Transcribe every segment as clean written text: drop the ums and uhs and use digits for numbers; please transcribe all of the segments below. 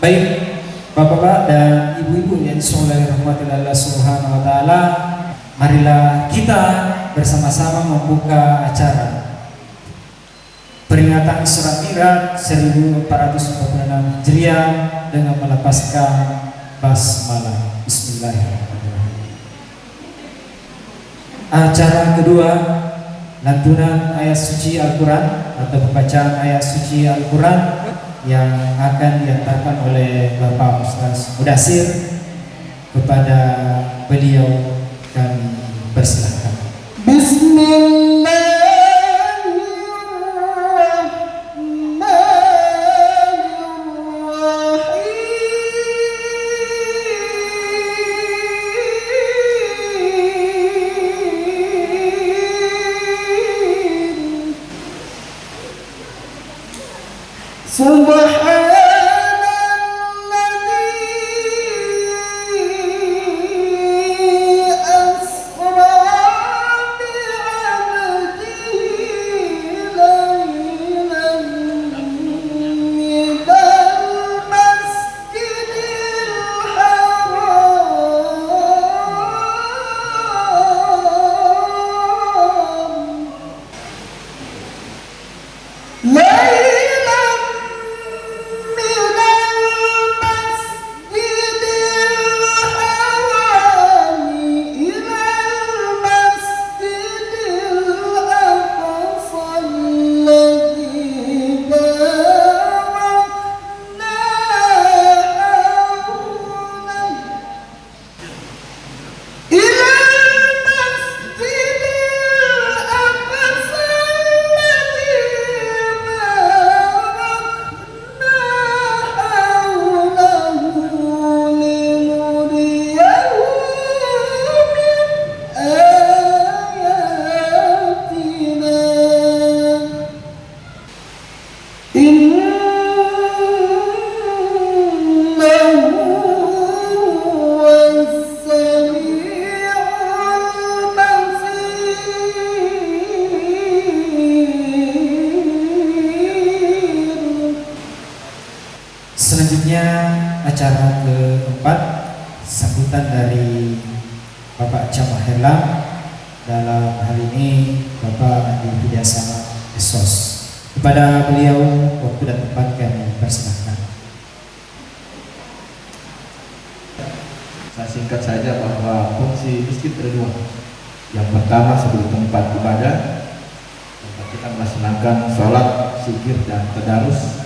Baik, Bapak-bapak dan Ibu-ibu yang disoleh rahmatil Allah Subhanahu wa taala, marilah kita bersama-sama membuka acara peringatan Isra Mi'raj 1446 Hijriah dengan melepaskan basmalah. Bismillahirrahmanirrahim. Acara kedua, lantunan ayat suci Al-Quran atau pembacaan ayat suci Al-Quran yang akan diantarkan oleh Bapak Ustaz Mudassir. Kepada beliau kami persilahkan. Selanjutnya acara keempat, sambutan dari Bapak Camat Herlam, dalam hal ini Bapak Andi Widyasama Esos. Kepada beliau waktu dan tempat kami persilahkan. Saya singkat saja bahwa fungsi masjid ada dua. Yang pertama sebagai tempat ibadah, tempat kita melaksanakan sholat, zikir dan tadarus.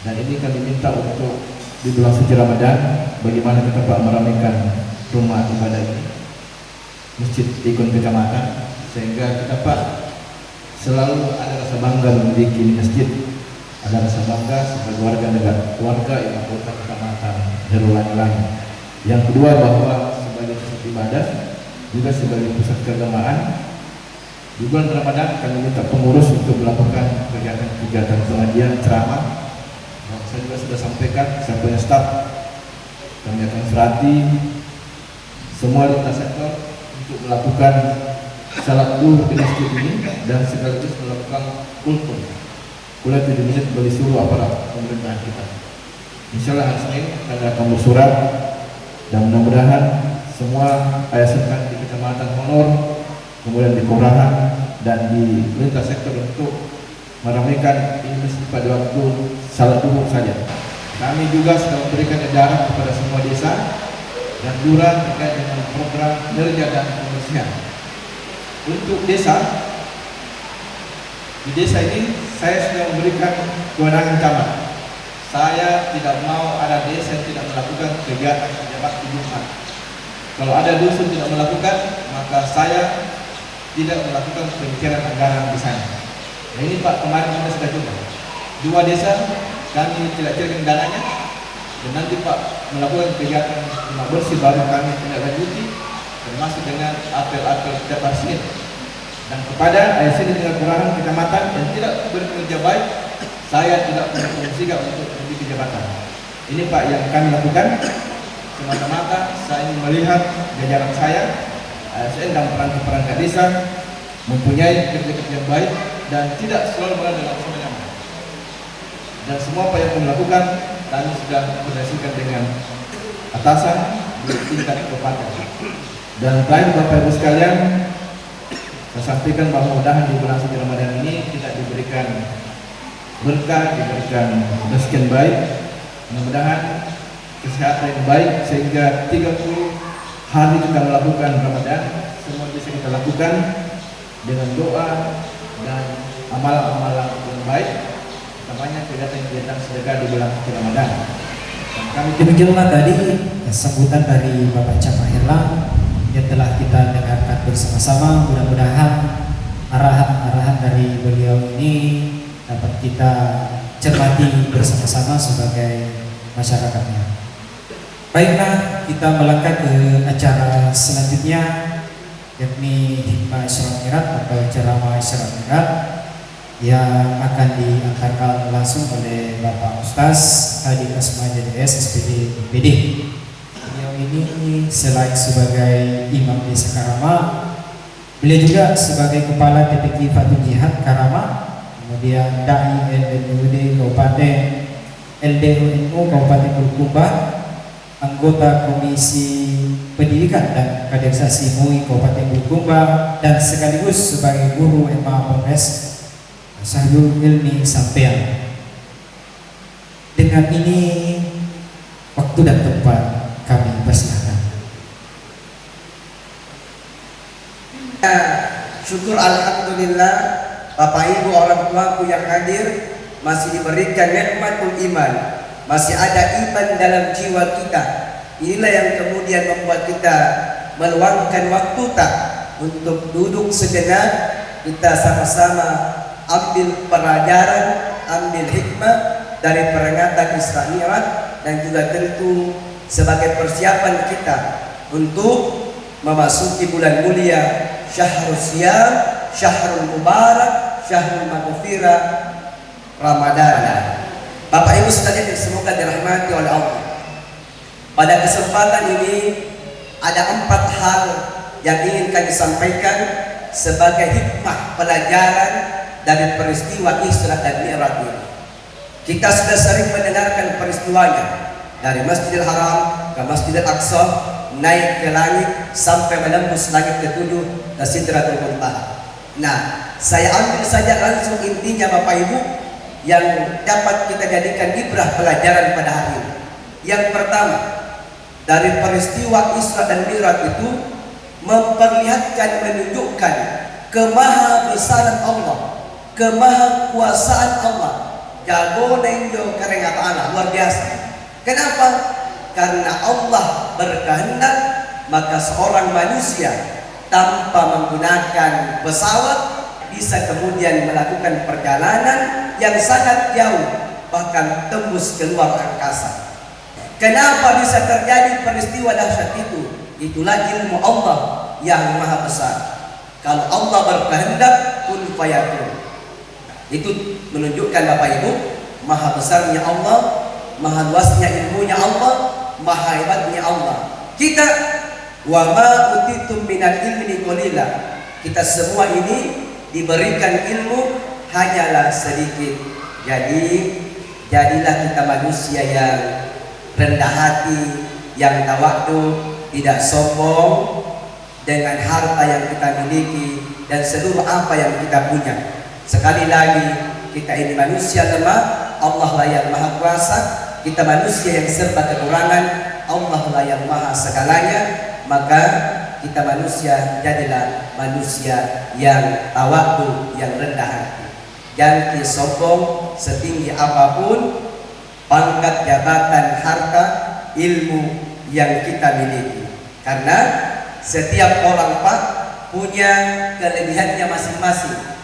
Dan ini kami minta untuk di bulan suci Ramadan, bagaimana kita Pak meramaikan rumah ibadah ini, masjid ikon kecamatan, sehingga kita Pak selalu ada rasa bangga memiliki masjid, ada rasa bangga sebagai warga negara, warga ibu kota kecamatan Herulangi. Yang kedua bahwa sebagai pusat ibadah, juga sebagai pusat keagamaan, di bulan Ramadan kami minta pengurus untuk melakukan kegiatan-kegiatan pengajian, ceramah. Saya juga sudah sampaikan, saya punya staf, kami akan serati semua lintas sektor untuk melakukan salat duhur di masjid ini dan sekaligus melakukan kultum kuliah 7 menit bagi seluruh aparat pemerintahan kita. Insyaallah hari Senin kami akan bersurat dan mudah-mudahan semua ayah di kecamatan Honor, kemudian di kelurahan dan di lintas sektor untuk meramaikan ini pada waktu salat duhur saja. Kami juga sudah memberikan edaran kepada semua desa dan lurah terkait dengan program kerja dan pembersihan. Untuk desa, di desa ini saya sudah memberikan kewenangan camat. Saya tidak mau ada desa yang tidak melakukan kegiatan jabat di Jumat. Kalau ada dusun tidak melakukan, maka saya tidak melakukan pembicaraan anggaran di sana. Nah ini Pak, kemarin kita sudah coba 2 desa kami tidak cairkan dananya, dan nanti Pak melakukan kegiatan rumah bersih baru kami tidak lanjuti, termasuk dengan apel-apel setiap hari Senin. Dan kepada ayah sini dengan kelurahan kecamatan yang tidak bekerja baik, saya tidak mempromosikan untuk menjadi jabatan. Ini Pak yang kami lakukan semata-mata saya ingin melihat jajaran saya, ASN dan perangkat desa mempunyai kerja-kerja yang baik dan tidak selalu berada dalam zona nyaman. Dan semua apa yang kami lakukan kami sudah koordinasikan dengan atasan di tingkat kabupaten. Dan terakhir Bapak Ibu sekalian, saya sampaikan bahwa mudah-mudahan di bulan suci Ramadan ini kita diberikan berkah, diberikan rezeki yang baik, mudah-mudahan kesehatan yang baik sehingga 30 hari kita melakukan Ramadan semua bisa kita lakukan dengan doa dan amalan-amalan yang baik, namanya kegiatan-kegiatan sedekah di bulan suci Ramadan. Dan kami Demikianlah tadi sambutan dari Bapak Camat Herlang yang telah kita dengarkan bersama-sama. Mudah-mudahan arahan-arahan dari beliau ini dapat kita cermati bersama-sama sebagai masyarakatnya. Baiklah, kita melangkah ke acara selanjutnya, yakni Hikmah Isra Mi'raj atau ceramah Isra Mi'raj yang akan diantarkan langsung oleh Bapak Ustaz Hadi Kasma JDS SPD BPD. Beliau ini selain sebagai Imam Desa Karama, beliau juga sebagai Kepala TPQ Fatul Jihad Karama, kemudian Dai LDUD Kabupaten LDUNU Kabupaten Bulukumba, anggota Komisi Pendidikan dan Kaderisasi MUI Kabupaten Bulukumba, dan sekaligus sebagai guru MA Polres Sahrul Ilmi Sampean. Dengan ini waktu dan tempat kami persilahkan. Syukur alhamdulillah Bapak Ibu orang tuaku yang hadir masih diberikan nikmatul iman, masih ada iman dalam jiwa kita. Inilah yang kemudian membuat kita meluangkan waktu tak untuk duduk sejenak, kita sama-sama ambil pelajaran, ambil hikmah dari peringatan Isra Mi'raj, dan juga tentu sebagai persiapan kita untuk memasuki bulan mulia Syahrul Siyam, Syahrul Mubarak, Syahrul Maghfirah, Ramadan. Bapak Ibu sekalian yang semoga dirahmati oleh Allah, pada kesempatan ini ada 4 hal yang ingin kami sampaikan sebagai hikmah pelajaran dari peristiwa Isra dan Mi'raj ini. Kita sudah sering mendengarkan peristiwanya, dari Masjidil Haram ke Masjidil Aqsa, naik ke langit sampai menembus langit ke-7 ke Sidratul Muntaha. Nah, saya ambil saja langsung intinya Bapak Ibu yang dapat kita jadikan ibrah pelajaran pada hari ini. Yang pertama, dari peristiwa Isra dan Mi'raj itu memperlihatkan, menunjukkan kemahabesaran Allah, kemahakuasaan Allah. Jago nenjo kareng apa anak luar biasa. Kenapa? Karena Allah berkehendak, maka seorang manusia tanpa menggunakan pesawat bisa kemudian melakukan perjalanan yang sangat jauh, bahkan tembus keluar angkasa. Kenapa bisa terjadi peristiwa dahsyat itu? Itulah ilmu Allah yang maha besar. Kalau Allah berkehendak, kun fayakun. Itu menunjukkan Bapak Ibu maha besarnya Allah, maha luasnya ilmunya Allah, maha hebatnya Allah. Kita wa ma utitum minal ilmi qalila. Kita semua ini diberikan ilmu hanyalah sedikit. Jadi jadilah kita manusia yang rendah hati, yang tawadu, tidak sombong dengan harta yang kita miliki dan seluruh apa yang kita punya. Sekali lagi, kita ini manusia lemah, Allah lah yang maha kuasa. Kita manusia yang serba kekurangan, Allah lah yang maha segalanya. Maka kita manusia, jadilah manusia yang tawadu, yang rendah hati. Jangan sombong setinggi apapun pangkat, jabatan, harta, ilmu yang kita miliki. Karena setiap orang Pak punya kelebihannya masing-masing.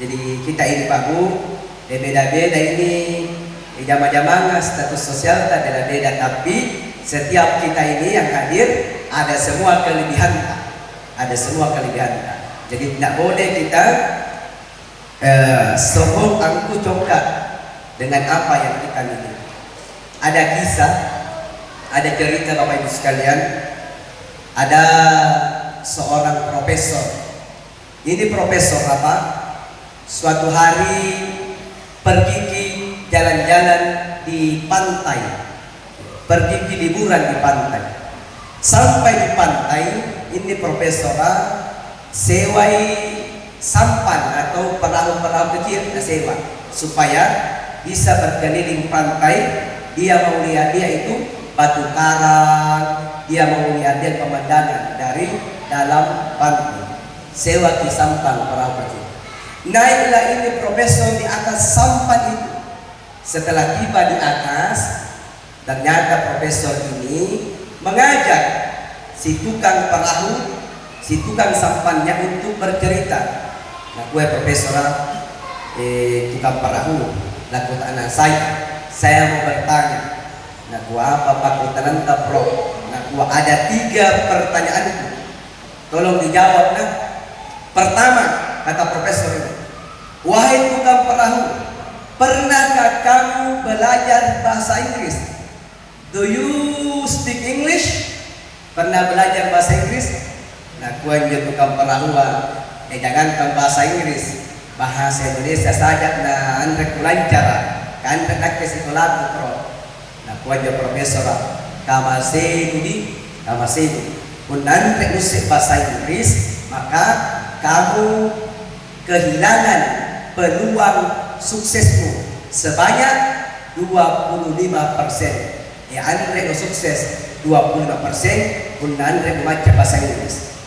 Jadi kita ini Pak Bu, beda-beda ini jamaah-jamaah status sosial tak beda-beda, tapi setiap kita ini yang hadir ada semua kelebihan, ada semua kelebihan. Jadi tidak boleh kita sombong angkuh congkak dengan apa yang kita miliki. Ada kisah, ada cerita Bapak Ibu sekalian. Ada seorang profesor. Ini profesor apa? Suatu hari pergi jalan-jalan di di pantai, pergi di liburan di pantai. Sampai di pantai, ini profesor sewai sampan atau perahu-perahu kecil sewa supaya bisa berkeliling pantai. Dia mau lihat dia itu batu karang, dia mau lihat dia pemandangan dari dalam pantai. Sewa di sampan perahu kecil. Naiklah ini profesor di atas sampan itu. Setelah tiba di atas, ternyata profesor ini mengajak si tukang perahu, si tukang sampannya untuk bercerita. Nah, gue profesor tukang perahu, laku anak saya mau bertanya. Nah, gue apa Pak Utananta Pro? Nah, gue ada 3 pertanyaan itu. Tolong dijawab. Nah, pertama kata profesor ini, wahai tukang perahu, pernahkah kamu belajar bahasa Inggris? Do you speak English? Pernah belajar bahasa Inggris? Nah, kuanjut tukang perahu, jangan bahasa Inggris, bahasa Indonesia saja. Nah, Andre kulancara, kan nak ke sekolah pro. Nah, kuanjut profesor, kamaseni, pun Andre usik bahasa Inggris, maka kamu kehilangan peluang suksesmu sebanyak 25%. Ya, Andre sukses 25%, pun Andre membaca bahasa Inggris.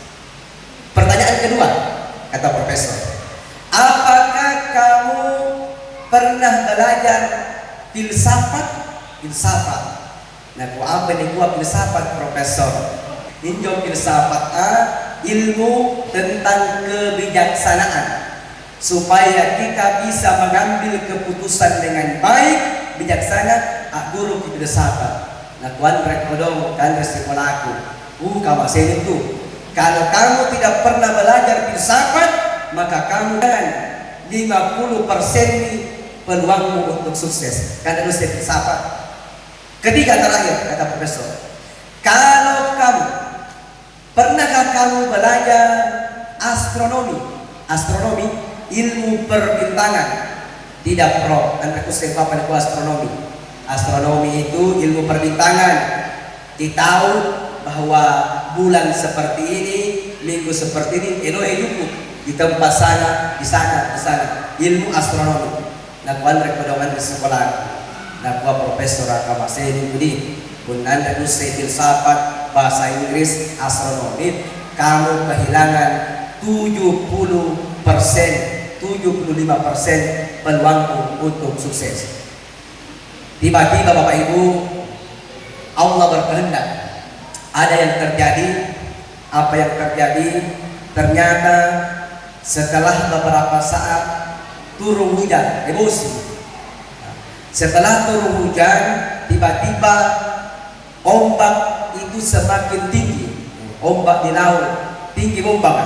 Pertanyaan kedua, kata profesor, apakah kamu pernah belajar filsafat? Nah, apa nih filsafat profesor? Injo filsafat ilmu tentang kebijaksanaan, supaya kita bisa mengambil keputusan dengan baik, bijaksana. Guru filsafat. Nah, tuan rekodong kan sekolahku. Kamu itu. Kalau kamu tidak pernah belajar filsafat, maka kamu dengan 50% peluangmu untuk sukses. Karena harus filsafat. Ketiga terakhir kata profesor, kalau kamu pernahkah kamu belajar astronomi, ilmu perbintangan? Tidak pro, anakku siapa pada astronomi. Astronomi itu ilmu perbintangan. Ditahu bahwa bulan seperti ini, minggu seperti ini, hidupku di tempat sana, di sana. Ilmu astronomi. Nah, kuan rekodoman di sekolah. Nah, kuan profesor akamaseni budi. Bunan dan filsafat, bahasa Inggris, astronomi. Kamu kehilangan 75% peluangmu untuk sukses. Tiba-tiba Bapak Ibu, Allah berkehendak, ada yang terjadi. Apa yang terjadi? Ternyata setelah beberapa saat turun hujan, emosi. Setelah turun hujan, tiba-tiba ombak itu semakin tinggi. Ombak di laut, tinggi ombak.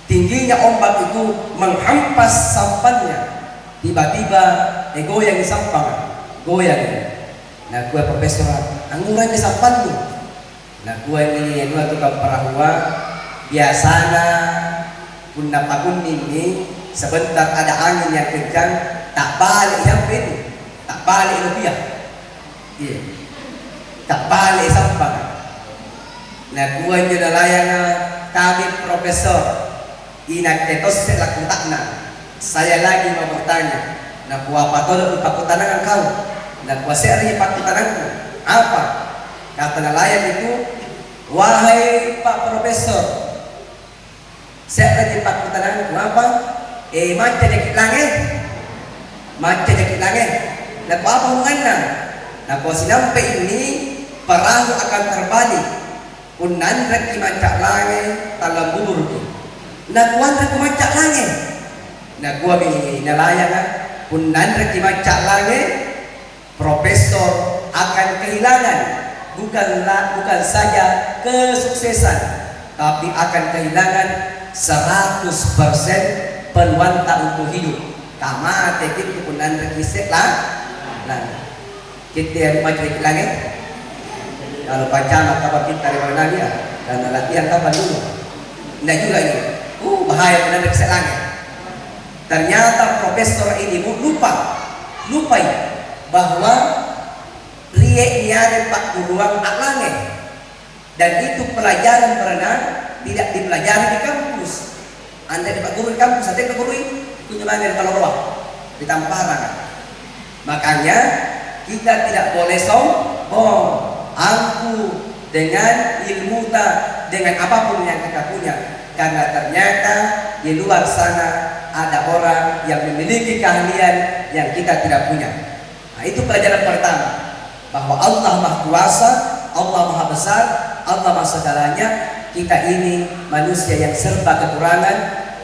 Tingginya ombak itu menghampas sampannya. Tiba-tiba goyang sampan. Goyang. Nah, gue profesor, angguran di sampan tuh. Nah, gue ini tukang perahu, biasanya punna pakun ini sebentar ada angin yang kencang, tak balik sampai, tak balik rupiah. Iya. Tak balik sampan. Nah, gue jadi layangan kami profesor. Inak ketos selaku takna. Saya lagi mau bertanya. Nah, apa tolong pakutanangan kau? Nah, kuasa hari pakutananku. Apa? Kata nelayan itu, wahai Pak Profesor, saya lagi pakutananku apa? Macam jakit langit. Nah, apa hubungannya? Nah, kuasa sampai ini perahu akan terbalik. Punan reki macak langit dalam bubur tu. Nah, kuan reki macak langit. Nah, gua bini nelayan punan reki macak langit. Profesor akan kehilangan bukan saja kesuksesan, tapi akan kehilangan 100% peluang untuk hidup. Kama tekit punan reki seklah. Nah, kita yang macam langit. Kalau pacaran kapan kita dari mana dia dan latihan kapan dulu. Nah juga ini, bahaya benar dari langit. Ternyata profesor ini lupa bahwa Kie niare pak guruang alange. Dan itu pelajaran berenang tidak dipelajari di kampus. Anda di pak guru di kampus, ada yang guru punya mana di Kaloroa, di Tampara kan. Makanya kita tidak boleh sombong, angku dengan ilmu dengan apapun yang kita punya. Karena ternyata di luar sana ada orang yang memiliki keahlian yang kita tidak punya. Nah, itu pelajaran pertama, bahwa Allah Maha Kuasa, Allah Maha Besar, Allah Maha Segalanya. Kita ini manusia yang serba kekurangan,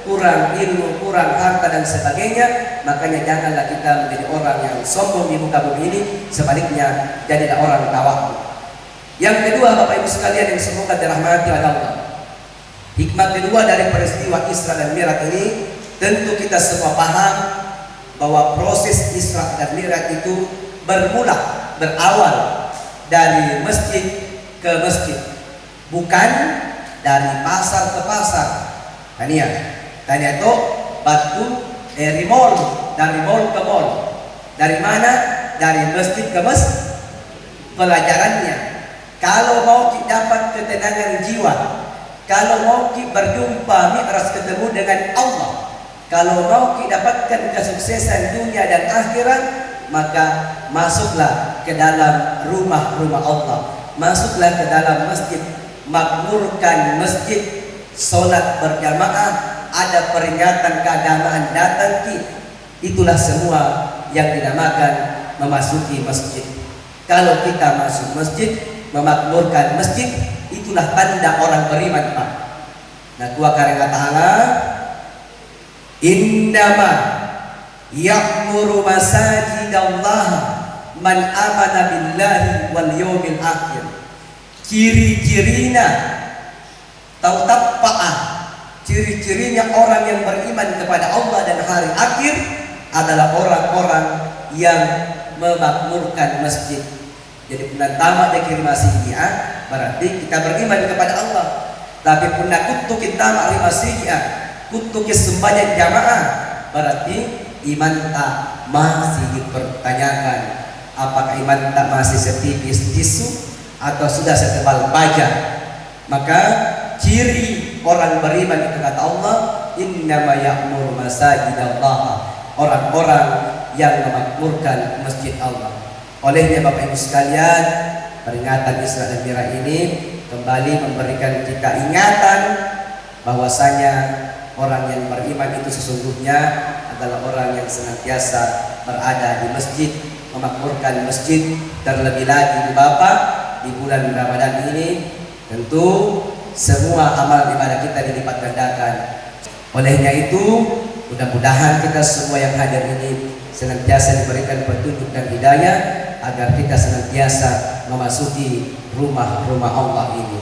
kurang ilmu, kurang harta dan sebagainya. Makanya janganlah kita menjadi orang yang sombong di muka bumi ini. Sebaliknya, jadilah orang tawakal. Yang kedua, Bapak Ibu sekalian yang semoga dirahmati oleh Allah, hikmah kedua dari peristiwa Isra dan Mi'raj ini, tentu kita semua paham bahwa proses Isra dan Mi'raj itu berawal dari masjid ke masjid, bukan dari pasar ke pasar. Tania itu batu dari mall ke mall. Dari mana? Dari masjid ke masjid. Pelajarannya, kalau mau dapat ketenangan jiwa, kalau mau berjumpa Mi'raj, ketemu dengan Allah, kalau mau dapatkan kesuksesan dunia dan akhirat, maka masuklah ke dalam rumah-rumah Allah, masuklah ke dalam masjid, makmurkan masjid, sholat berjamaah, ada peringatan keagamaan datang ki. Itulah semua yang dinamakan memasuki masjid. Kalau kita masuk masjid, memakmurkan masjid, itulah tanda orang beriman, Pak. Nah, kuah karena ta'ala, innama ya'muru masajidallah man amana billahi wal yawmil akhir. Ciri-cirina tau tappa'ah, ciri-cirinya orang yang beriman kepada Allah dan hari akhir adalah orang-orang yang memakmurkan masjid. Jadi punna tamak dekir masjidnya, berarti kita beriman kepada Allah. Tapi punna kutuk kita tamak masjidnya, kutuk sembahyang jamaah, berarti iman tak masih dipertanyakan. Apakah iman tak masih setipis tisu atau sudah setebal baja? Maka ciri orang beriman itu kata Allah, innama ya'muru masajidallah, orang-orang yang memakmurkan masjid Allah. Olehnya Bapak Ibu sekalian, peringatan Isra dan Mi'raj ini kembali memberikan kita ingatan bahwasanya orang yang beriman itu sesungguhnya adalah orang yang senantiasa berada di masjid, memakmurkan masjid. Terlebih lagi Bapak, di bulan Ramadan ini tentu semua amal ibadah kita dilipat gandakan. Olehnya itu, mudah-mudahan kita semua yang hadir ini senantiasa diberikan petunjuk dan hidayah agar kita senantiasa memasuki rumah-rumah Allah ini.